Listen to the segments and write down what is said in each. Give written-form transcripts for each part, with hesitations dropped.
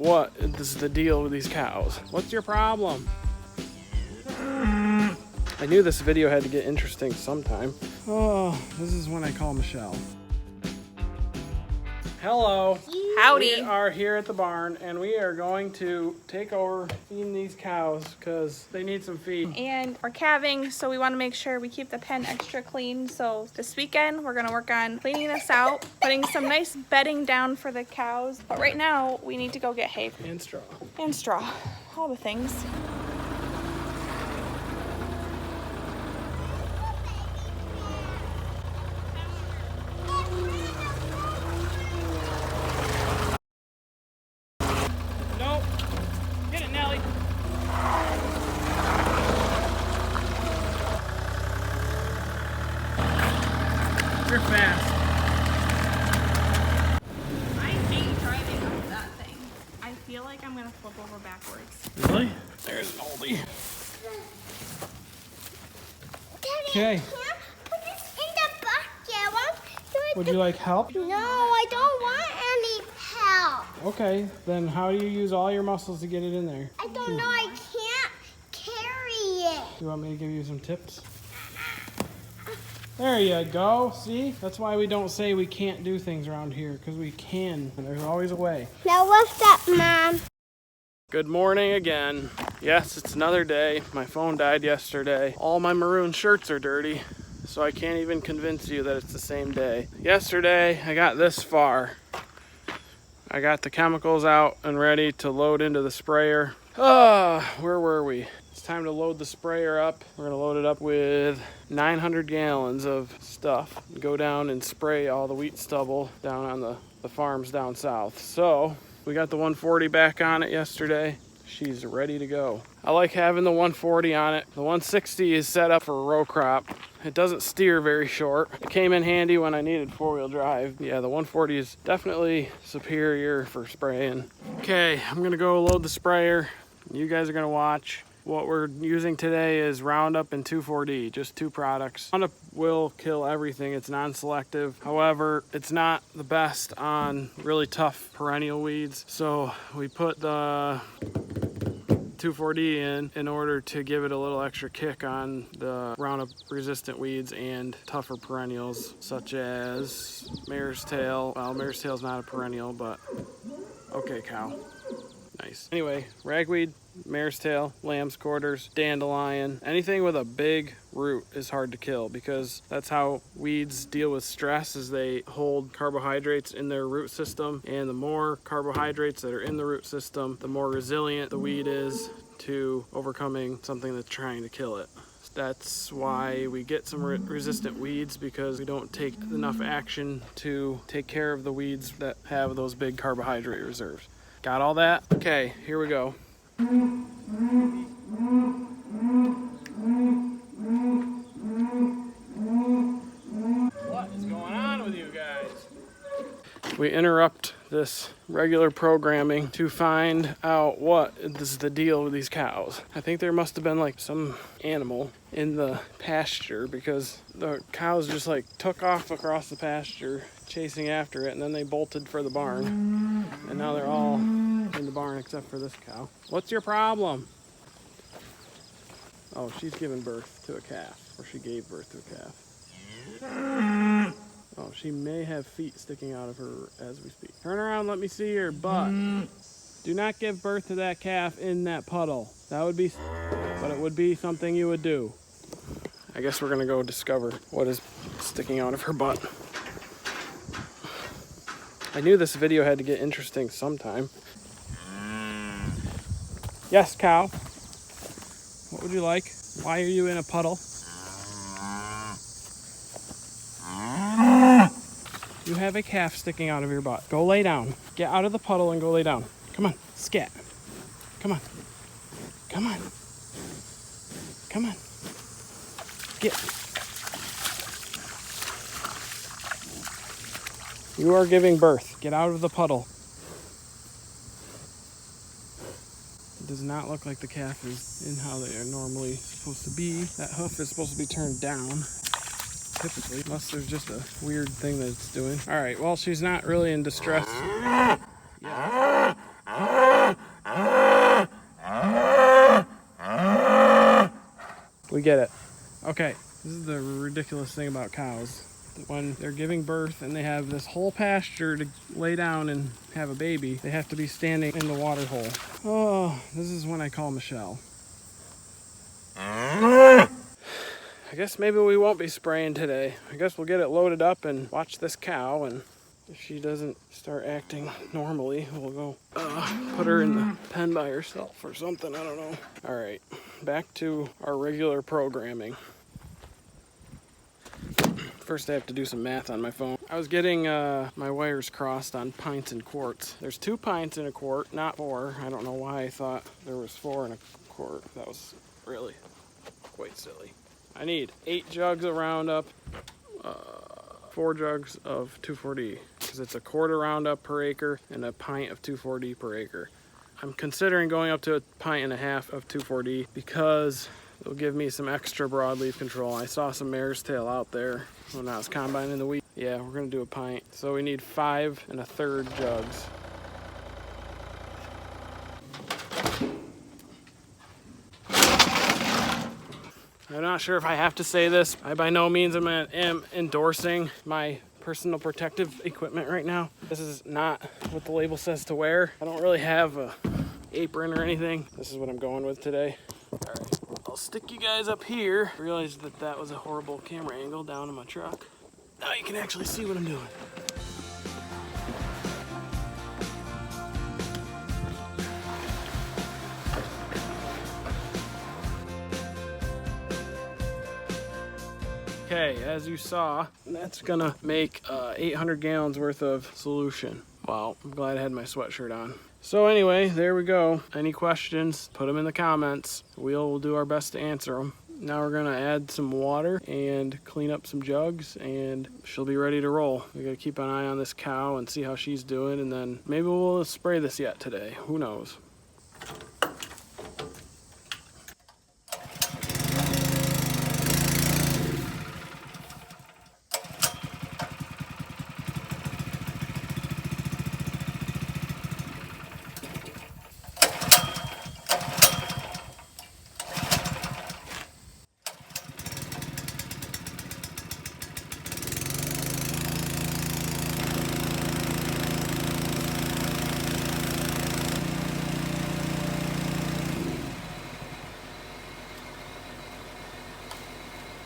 what is the deal with these cows. What's your problem? I knew this video had to get interesting sometime. Oh, this is when I call Michelle. Hello. Howdy. We are here at the barn and we are going to take over feeding these cows because they need some feed. And we're calving, so we want to make sure we keep the pen extra clean. So this weekend we're gonna work on cleaning this out, putting some nice bedding down for the cows. But right now we need to go get hay. And straw. And straw. All the things. You're fast. I hate driving up that thing. I feel like I'm gonna flip over backwards. Really? There's an oldie. Okay. Put this in the bucket. Would you like help? No, I don't want any help. Okay, then how do you use all your muscles to get it in there? I don't know. I can't carry it. You want me to give you some tips? There you go. See? That's why we don't say we can't do things around here, because we can. And there's always a way. Now what's that, Mom? Good morning again. Yes, it's another day. My phone died yesterday. All my maroon shirts are dirty, so I can't even convince you that it's the same day. Yesterday, I got this far. I got the chemicals out and ready to load into the sprayer. Where were we? It's time to load the sprayer up. We're gonna load it up with 900 gallons of stuff. Go down and spray all the wheat stubble down on the farms down south. So we got the 140 back on it yesterday. She's ready to go. I like having the 140 on it. The 160 is set up for a row crop. It doesn't steer very short. It came in handy when I needed four-wheel drive. Yeah, the 140 is definitely superior for spraying. Okay, I'm gonna go load the sprayer. You guys are gonna watch. What we're using today is Roundup and 2,4-D, just two products. Roundup will kill everything, it's non-selective. However, it's not the best on really tough perennial weeds. So we put the 2,4-D in order to give it a little extra kick on the Roundup resistant weeds and tougher perennials such as mare's tail. Well, mare's tail's not a perennial, but okay, cow. Nice. Anyway, ragweed, mare's tail, lamb's quarters, dandelion, anything with a big root is hard to kill because that's how weeds deal with stress, is they hold carbohydrates in their root system, and the more carbohydrates that are in the root system, the more resilient the weed is to overcoming something that's trying to kill it. That's why we get some resistant weeds, because we don't take enough action to take care of the weeds that have those big carbohydrate reserves. Got all that? Okay, here we go. What is going on with you guys? We interrupt this regular programming to find out what is the deal with these cows. I think there must have been like some animal in the pasture, because the cows just like took off across the pasture chasing after it, and then they bolted for the barn, and now they're all in the barn except for this cow. What's your problem? Oh, she's giving birth to a calf, or she gave birth to a calf. Oh, she may have feet sticking out of her as we speak. Turn around, let me see your butt. Do not give birth to that calf in that puddle. That would be, but it would be something you would do. I guess we're gonna go discover what is sticking out of her butt. I knew this video had to get interesting sometime. Yes, cow. What would you like? Why are you in a puddle? You have a calf sticking out of your butt. Go lay down. Get out of the puddle and go lay down. Come on, scat. Come on. Come on. Come on. Get. You are giving birth. Get out of the puddle. It does not look like the calf is in how they are normally supposed to be. That hoof is supposed to be turned down, typically, unless there's just a weird thing that it's doing. All right, well, she's not really in distress. Yeah. get it. Okay, this is the ridiculous thing about cows. When they're giving birth and they have this whole pasture to lay down and have a baby, they have to be standing in the water hole. Oh, this is when I call Michelle. I guess maybe we won't be spraying today. I guess we'll get it loaded up and watch this cow, and if she doesn't start acting normally, we'll go put her in the pen by herself or something, I don't know. All right, back to our regular programming. First I have to do some math on my phone. I was getting my wires crossed on pints and quarts. There's 2 pints in a quart, not 4. I don't know why I thought there was 4 in a quart. That was really quite silly. I need 8 jugs of Roundup, 4 jugs of 2,4-D, because it's a quart of Roundup per acre and a pint of 2,4-D per acre. I'm considering going up to a pint and a half of 2,4-D because it'll give me some extra broadleaf control. I saw some mare's tail out there when I was combining the wheat. Yeah, we're gonna do a pint. So we need 5 1/3 jugs. I'm not sure if I have to say this. I by no means am endorsing my personal protective equipment right now. This is not what the label says to wear. I don't really have a apron or anything. This is what I'm going with today. All right, I'll stick you guys up here. I realized that that was a horrible camera angle down in my truck. Now you can actually see what I'm doing. Okay, as you saw, that's gonna make 800 gallons worth of solution. Wow, I'm glad I had my sweatshirt on. So anyway, there we go. Any questions, put them in the comments. We'll do our best to answer them. Now we're gonna add some water and clean up some jugs, and she'll be ready to roll. We gotta keep an eye on this cow and see how she's doing, and then maybe we'll spray this yet today. Who knows?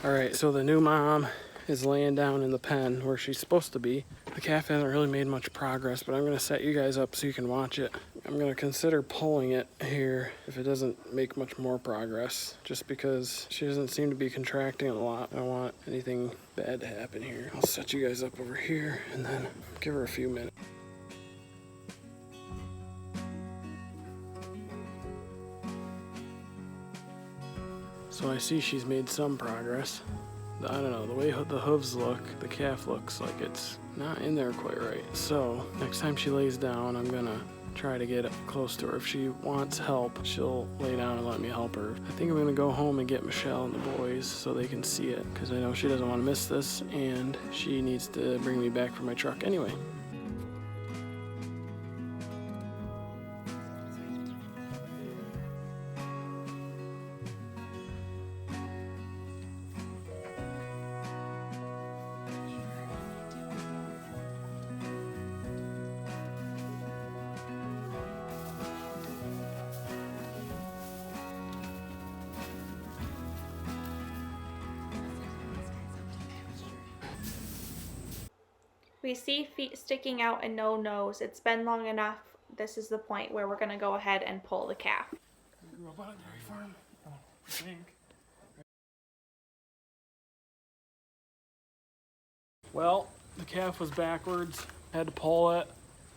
All right, so the new mom is laying down in the pen where she's supposed to be. The calf hasn't really made much progress, but I'm gonna set you guys up so you can watch it. I'm gonna consider pulling it here if it doesn't make much more progress, just because she doesn't seem to be contracting a lot. I don't want anything bad to happen here. I'll set you guys up over here and then give her a few minutes. So I see she's made some progress. I don't know, the way the hooves look, the calf looks like it's not in there quite right. So next time she lays down, I'm gonna try to get close to her. If she wants help, she'll lay down and let me help her. I think I'm gonna go home and get Michelle and the boys so they can see it, because I know she doesn't want to miss this, and she needs to bring me back for my truck anyway. We see feet sticking out and no nose. It's been long enough. This is the point where we're going to go ahead and pull the calf. You grew up on a dairy farm? Oh, I think. Well, the calf was backwards. Had to pull it.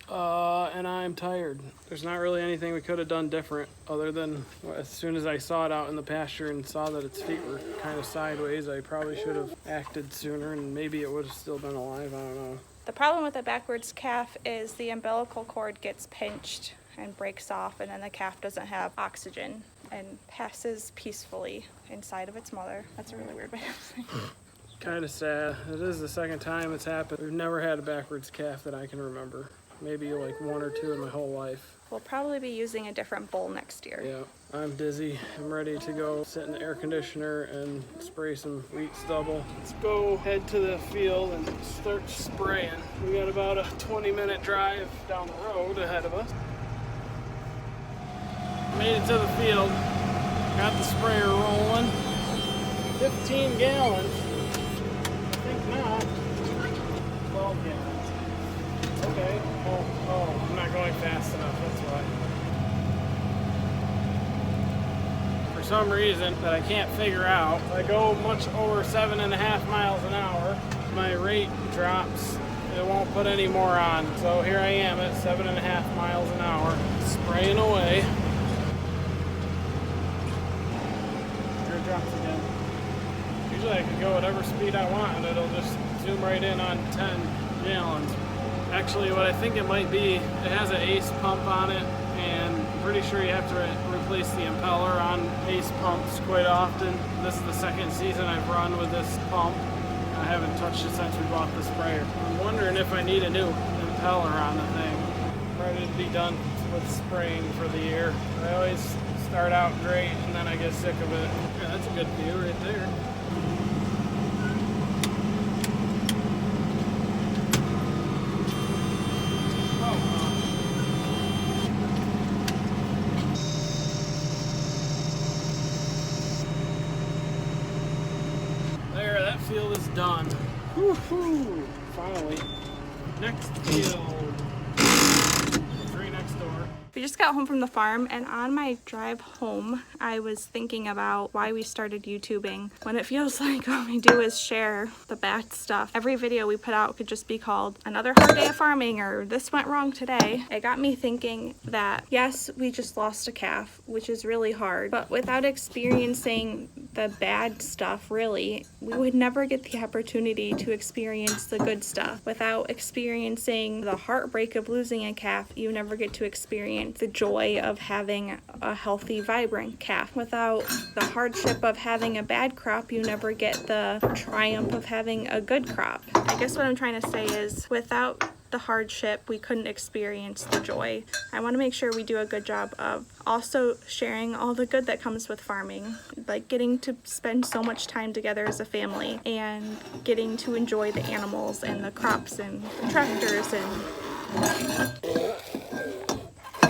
And I'm tired. There's not really anything we could have done different other than as soon as I saw it out in the pasture and saw that its feet were kind of sideways, I probably should have acted sooner and maybe it would have still been alive. I don't know. The problem with a backwards calf is the umbilical cord gets pinched and breaks off, and then the calf doesn't have oxygen and passes peacefully inside of its mother. That's a really weird way of saying it. Kind of sad. It is the second time it's happened. We've never had a backwards calf that I can remember. Maybe like 1 or 2 in my whole life. We'll probably be using a different bowl next year. Yeah, I'm dizzy. I'm ready to go sit in the air conditioner and spray some wheat stubble. Let's go head to the field and start spraying. We got about a 20-minute drive down the road ahead of us. Made it to the field. Got the sprayer rolling. 15 gallons. I think not. 12 gallons. Okay. Oh, I'm not going fast enough, that's why. For some reason that I can't figure out, if I go much over 7.5 miles an hour, my rate drops. It won't put any more on. So here I am at 7.5 miles an hour, spraying away. Here it drops again. Usually I can go whatever speed I want and it'll just zoom right in on 10 gallons. Actually, what I think it might be, it has an ACE pump on it, and I'm pretty sure you have to replace the impeller on ACE pumps quite often. This is the second season I've run with this pump. I haven't touched it since we bought the sprayer. I'm wondering if I need a new impeller on the thing. I'm ready to be done with spraying for the year. I always start out great and then I get sick of it. Yeah, that's a good view right there. There, that field is done. Woohoo! Finally. Next field. It's right next door. We just got home from the farm, and on my drive home, I was thinking about why we started YouTubing when it feels like all we do is share the bad stuff. Every video we put out could just be called another hard day of farming or this went wrong today. It got me thinking that yes, we just lost a calf, which is really hard, but without experiencing the bad stuff, really, we would never get the opportunity to experience the good stuff. Without experiencing the heartbreak of losing a calf, you never get to experience the joy of having a healthy, vibrant calf. Without the hardship of having a bad crop, you never get the triumph of having a good crop. I guess what I'm trying to say is, without the hardship, we couldn't experience the joy. I want to make sure we do a good job of also sharing all the good that comes with farming, like getting to spend so much time together as a family and getting to enjoy the animals and the crops and the tractors. And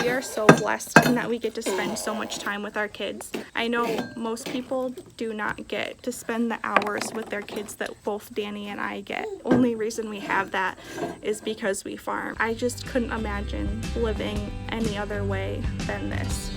we are so blessed in that we get to spend so much time with our kids. I know most people do not get to spend the hours with their kids that both Danny and I get. Only reason we have that is because we farm. I just couldn't imagine living any other way than this.